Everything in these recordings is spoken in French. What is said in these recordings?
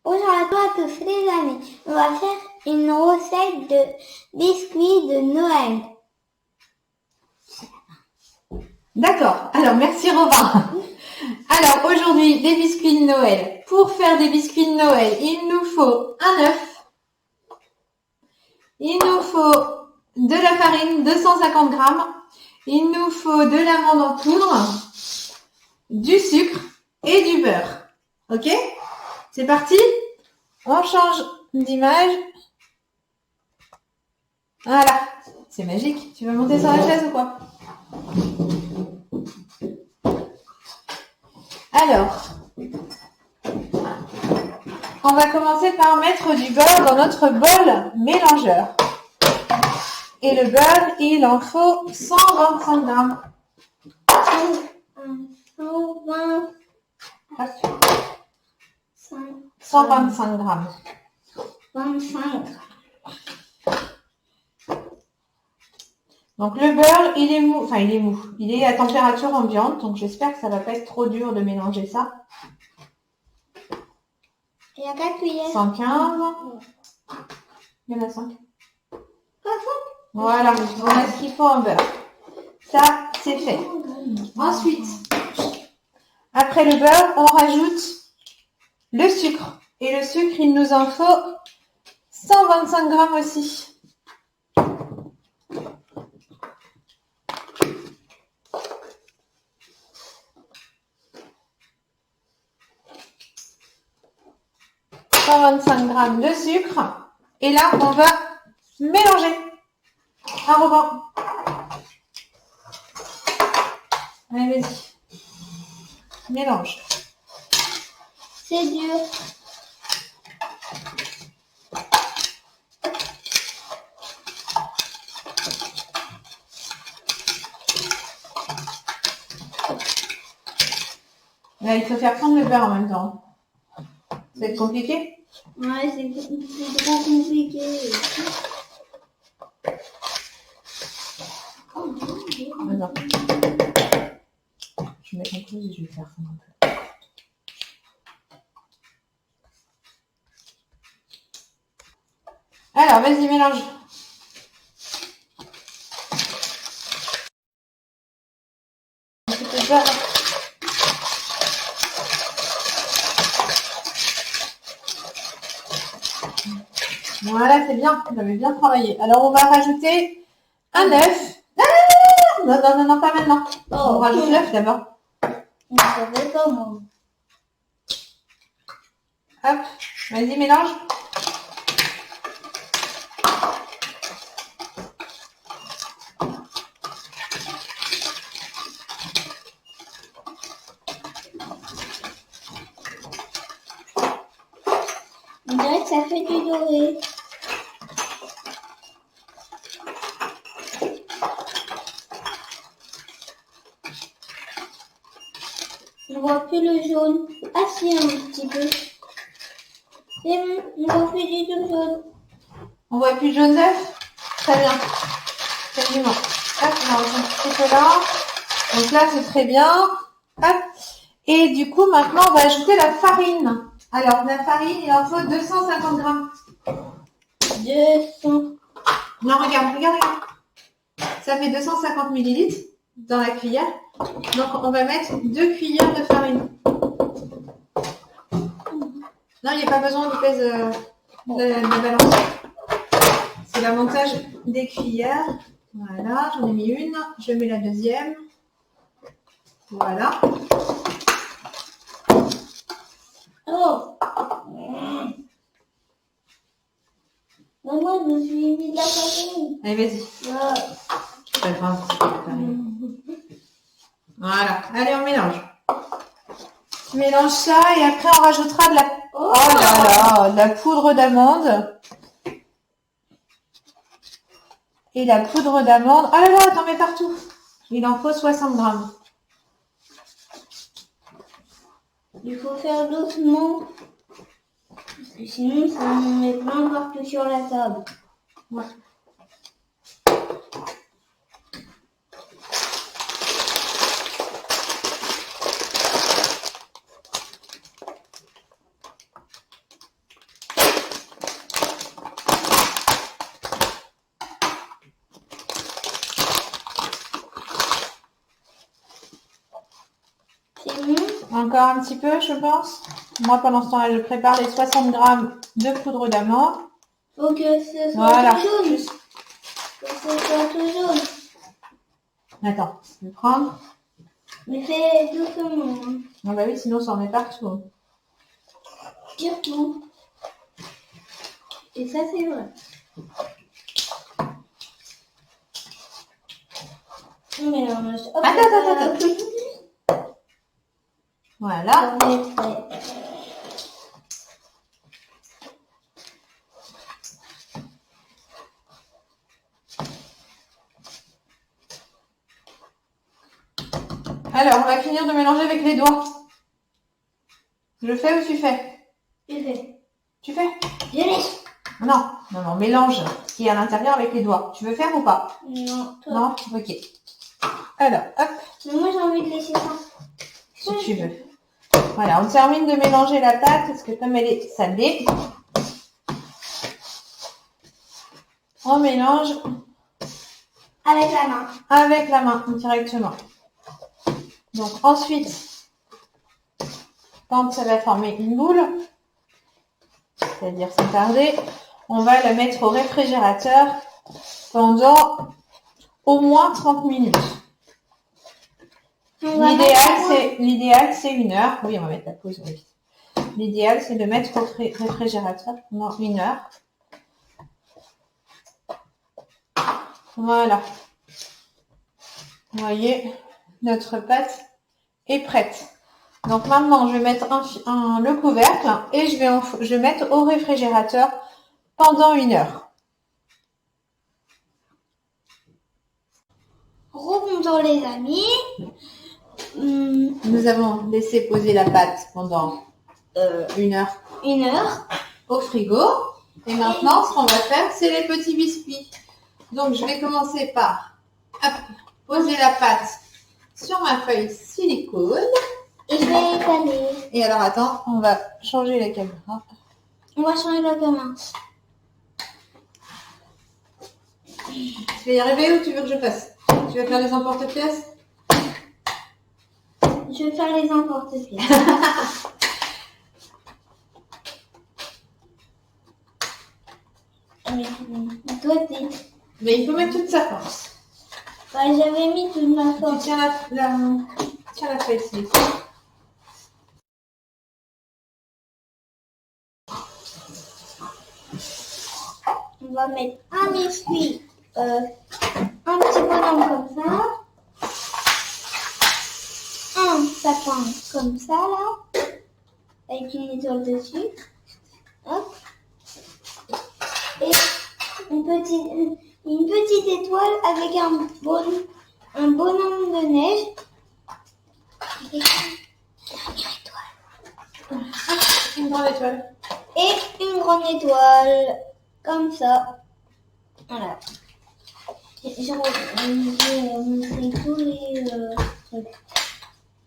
Bonjour à toi à tous les amis. On va faire une recette de biscuits de Noël. D'accord. Alors, merci Robin. Alors, aujourd'hui, des biscuits de Noël. Pour faire des biscuits de Noël, il nous faut un œuf. Il nous faut de la farine, 250 grammes. Il nous faut de l'amande en poudre, du sucre et du beurre. Ok? C'est parti? On change d'image. Voilà. C'est magique. Tu vas monter sur la chaise ou quoi? Alors, on va commencer par mettre du beurre dans notre bol mélangeur. Et le beurre, il en faut 125 grammes. 125 grammes. 25. Donc le beurre, il est mou. Enfin, il est mou. Il est à température ambiante. Donc j'espère que ça va pas être trop dur de mélanger ça. Il y a 4 cuillères. 115. Il y en a 5. Voilà, on a ce qu'il faut en beurre. Ça, c'est fait. Ensuite, après le beurre, on rajoute le sucre. Et le sucre, il nous en faut 125 grammes aussi. « 125 grammes de sucre. Et là, on va mélanger. Un Robin. Allez, vas-y. Mélange. C'est dur. Là, il faut faire fondre le beurre en même temps. Ça va être compliqué? Ouais, c'est trop compliqué. Attends. Je vais mettre en pause et je vais faire fondre un peu. Alors, vas-y, mélange. Un petit peu de beurre. Voilà, c'est bien. Vous avez bien travaillé. Alors, on va rajouter un œuf. Non, pas maintenant. On rajoute l'œuf d'abord. On savait pas, moi. Hop, vas-y, mélange. On dirait que ça fait du doré. On voit plus le jaune. Ah si, un petit peu. C'est bon, on voit plus du tout jaune. On voit plus de jaune d'œuf. Très bien. Quasiment. Hop, on range un petit peu là. Donc là, c'est très bien. Hop. Et du coup, maintenant, on va ajouter la farine. Alors, la farine, il en faut 250 grammes. 200. Non, regarde. Ça fait 250 millilitres dans la cuillère. Donc, on va mettre 2 cuillères de farine. Non, il n'y a pas besoin de pèse de balance. C'est le montage des cuillères. Voilà, j'en ai mis une. Je mets la deuxième. Voilà. Oh. Maman, je me suis mis de la farine. Allez, vas-y. Ah. C'est pas grave, c'est pas la farine. Voilà. Allez, on mélange. Tu mélanges ça et après on rajoutera de la... Oh là là, de la poudre d'amande. Et la poudre d'amande... Oh là là, t'en mets partout. Il en faut 60 grammes. Il faut faire doucement. Parce que sinon, ça en met plein partout sur la table. Ouais. Encore un petit peu, je pense. Moi, pendant ce temps-là, je prépare les 60 grammes de poudre d'amande. Faut que ce soit Voilà. tout jaune. Faut que ce soit tout jaune. Attends, je vais prendre. Mais fais doucement. Hein. Ah bah oui, sinon ça en met partout. Surtout. Et ça, c'est vrai. On mélange. Hop, Attends. Voilà. On est prêt. Alors, on va finir de mélanger avec les doigts. Je fais ou tu fais? Je fais. Tu fais? Je laisse. Non, mélange ce qui est à l'intérieur avec les doigts. Tu veux faire ou pas? Non, toi. Non? Ok. Alors, hop, Mais moi, j'ai envie de laisser ça. si tu veux. Voilà, on termine de mélanger la pâte parce que comme elle est salée, on mélange Avec la main. avec la main directement. Donc ensuite, quand ça va former une boule, c'est-à-dire sans tarder, on va la mettre au réfrigérateur pendant au moins 30 minutes. L'idéal, c'est 1 heure. Oui, on va mettre la pause. Oui. L'idéal, c'est de mettre au réfrigérateur pendant 1 heure. Voilà. Vous voyez, notre pâte est prête. Donc maintenant, je vais mettre le couvercle et je vais mettre au réfrigérateur pendant 1 heure. Rebonjour les amis. Nous avons laissé poser la pâte pendant 1 heure 1 heure. au frigo. Et maintenant, ce qu'on va faire, c'est les petits biscuits. Donc, je vais commencer par poser la pâte sur ma feuille silicone. Et je vais étaler. Et alors, attends, on va changer la caméra. On va changer la caméra. Tu vas y arriver ou tu veux que je fasse? Tu vas faire les emporte-pièces? Je vais faire les emporte-pièces. Toi, t'es... Mais il faut mettre toute sa force. Ouais, j'avais mis toute ma Tu force. tiens la feuille silicone. On va mettre un biscuit, un petit bonhomme comme ça. Un sapin comme ça, là. Avec une étoile dessus. Hop. Et une petite étoile avec un bonhomme de neige. Une grande étoile. Et une grande étoile. Comme ça. Voilà. J'ai montré tous les trucs.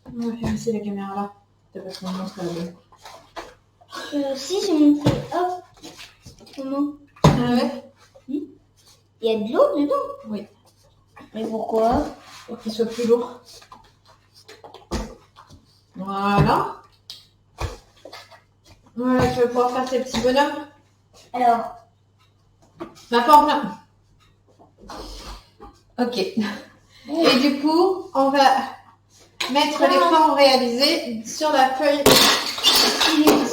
On va faire ici la caméra là. T'as pas fait une montre à la bonne. Si, j'ai montré. Hop. Comment? Ah ouais? Il y a de l'eau dedans? Oui. Mais pourquoi? Pour qu'il soit plus lourd. Voilà. Voilà, tu vas pouvoir faire tes petits bonhommes. Alors. Ma pas en plein. Ok. Et du coup, on va mettre les formes réalisées sur la feuille,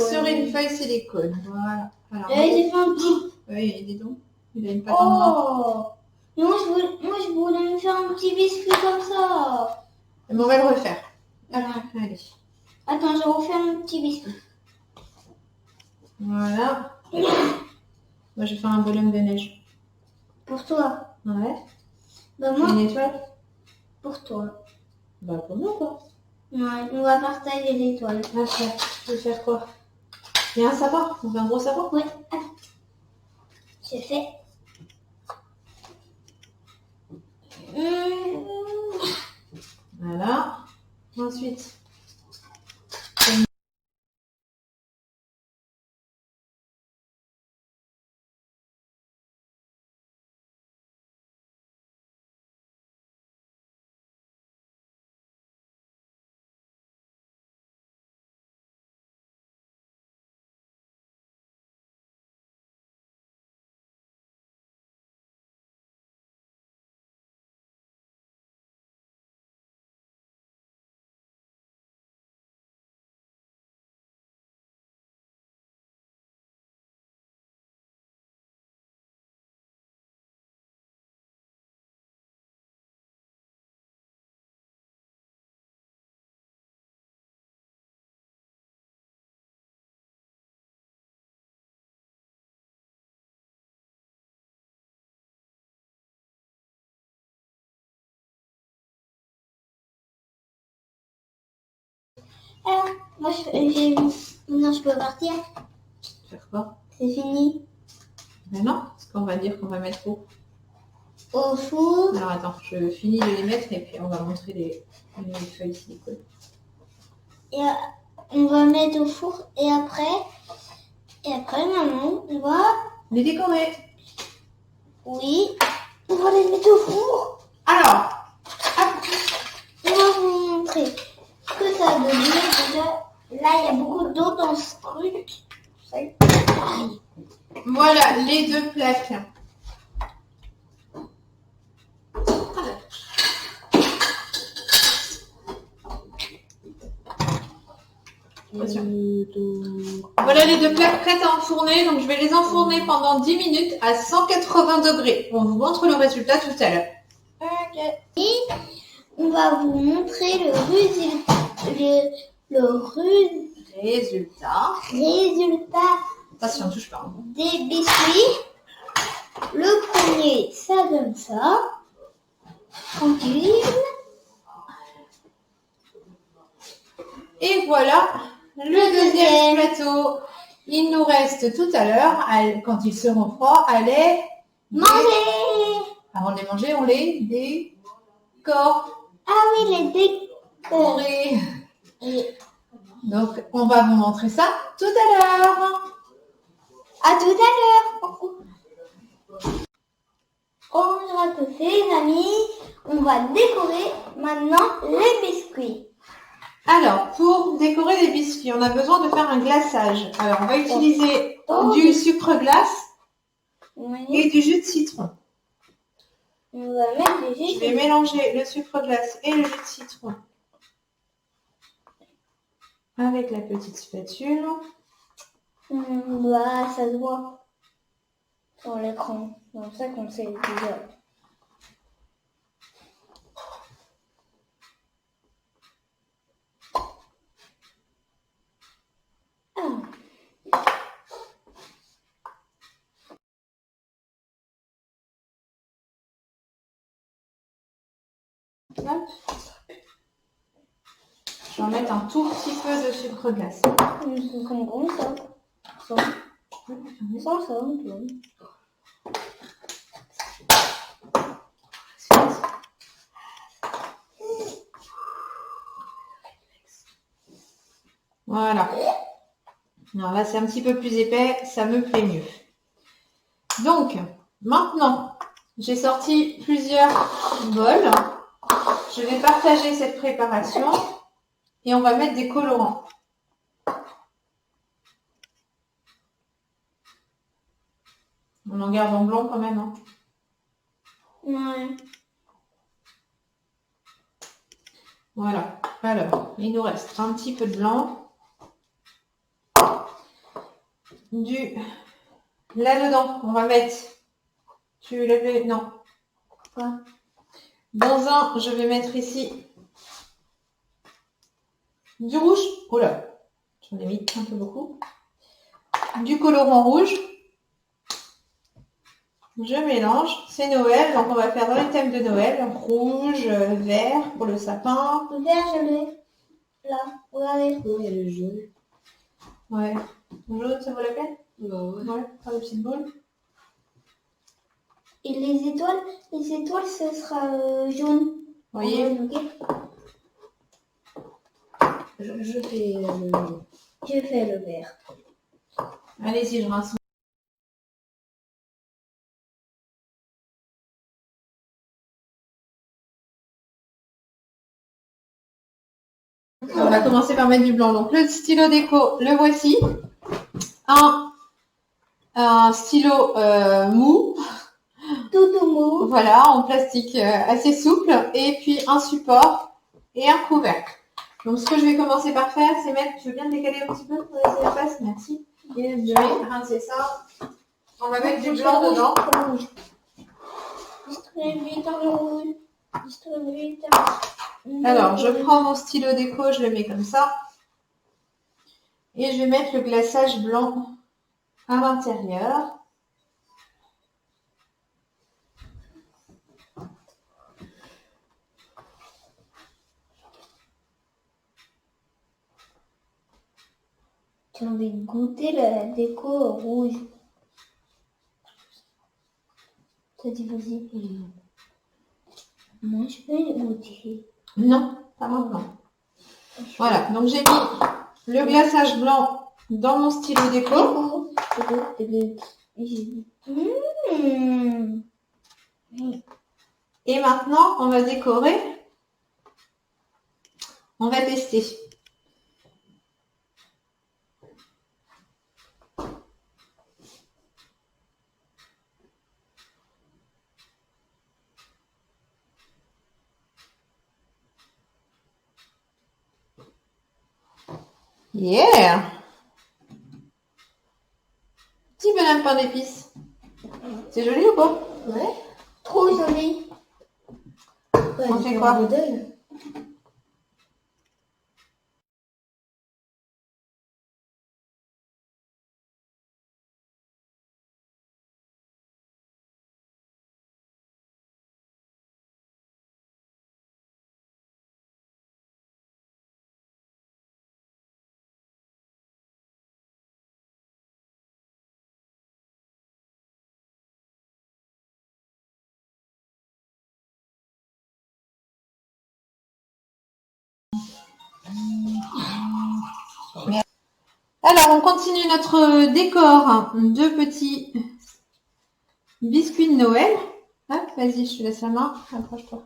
sur une feuille silicone. Voilà. Alors, J'ai fait un petit. oui, dis donc. Il a une patte en noir. Oh! Moi, je voulais me faire un petit biscuit comme ça. Mais on va le refaire. Voilà. Allez. Attends, je refais un petit biscuit. Voilà. Moi, je vais faire un bonhomme de neige. Pour toi. Ouais. Bah, moi, Une étoile. pour toi. Bah, pour nous, quoi. Ouais, on va partager l'étoile. Ah, je vais faire quoi? Il y a un sapin. On fait un gros sapin? Ouais. J'ai fait. Voilà. Ensuite, Alors, moi, maintenant, je peux partir. Faire quoi? C'est fini. Mais non, parce qu'on va dire qu'on va mettre où? Au four. Alors attends, je finis de les mettre et puis on va montrer les feuilles silicone. Et on va mettre au four. Et après, maman, on va... Les décorer. Oui, on va les mettre au four. Alors, On va vous montrer ce que ça donne. Déjà, là, il y a beaucoup d'eau dans ce truc. voilà les deux plaques. Voilà les deux plaques prêtes à enfourner. Donc je vais les enfourner pendant 10 minutes à 180 degrés. On vous montre le résultat tout à l'heure. Ok. Et on va vous montrer le résultat. Résultat Attention, touche pas. des biscuits. Le premier, ça donne ça. Tranquille. Et voilà le deuxième plateau. Il nous reste tout à l'heure, quand ils seront froids, à les Manger. Avant de les manger, on les décore. Ah oui, les décors. Et Donc, on va vous montrer ça tout à l'heure. à tout à l'heure. Bonjour à tous les amis. On va décorer maintenant les biscuits. Alors, pour décorer les biscuits, on a besoin de faire un glaçage. Alors, on va utiliser du sucre glace et du jus de citron. On va mettre du jus. Je vais mélanger le sucre glace et le jus de citron avec la petite spatule. Bah, ça se voit sur l'écran. C'est pour ça qu'on sait déjà. Hop. Je vais en mettre un tout petit peu de sucre glace. C'est comme ça. Sans ça, on peut. Voilà. Alors là, c'est un petit peu plus épais, ça me plaît mieux. Donc, maintenant, j'ai sorti plusieurs bols. Je vais partager cette préparation et on va mettre des colorants. On en garde en blanc quand même. Hein. Ouais. Voilà. Alors, il nous reste un petit peu de blanc. Là-dedans, on va mettre... Tu l'avais... Non. Quoi? Dans un, je vais mettre ici du rouge. Oh là, j'en ai mis un peu beaucoup. Du colorant rouge. Je mélange. C'est Noël, donc on va faire dans les thèmes de Noël. Rouge, vert pour le sapin. Le vert, je l'ai. Là, regardez. Oh, il y a le jaune. Ouais. Jaune, ça vaut la peine? Bah ouais. Ouais, faire des petites boules. Et les étoiles, ce sera jaune. Vous voyez? Ok. Je fais le jaune. Je fais le vert. Allez-y, je rince. On va commencer par mettre du blanc. Donc le stylo déco, le voici. Un stylo mou. Tout mou. Voilà, en plastique assez souple. Et puis un support et un couvercle. Donc ce que je vais commencer par faire, c'est mettre... Tu veux bien le décaler un petit peu pour laisser la place? Merci. Et je vais rincer ça. On va mettre du blanc dedans. Distributeur de rouge. Distributeur. Alors, je prends mon stylo déco, je le mets comme ça. Et je vais mettre le glaçage blanc à l'intérieur. J'ai envie de goûter la déco rouge. T'as dit vas-y. Moi, je peux goûter. Non, pas maintenant. Voilà, donc j'ai mis le glaçage blanc dans mon stylo déco. Mmh. Et maintenant, on va décorer. On va tester. Yeah! Petit bonhomme pain d'épices. C'est joli ou pas? Ouais. Trop joli. Ouais, On fait quoi? Modèle. Alors, on continue notre décor de petits biscuits de Noël. Hop, vas-y, je te laisse la main. Approche-toi.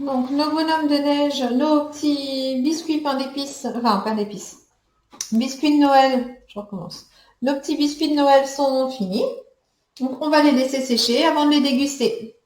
Donc, nos bonhommes de neige, nos petits biscuits pain d'épices, enfin, pain d'épices, biscuits de Noël, je recommence. Nos petits biscuits de Noël sont finis. Donc, on va les laisser sécher avant de les déguster.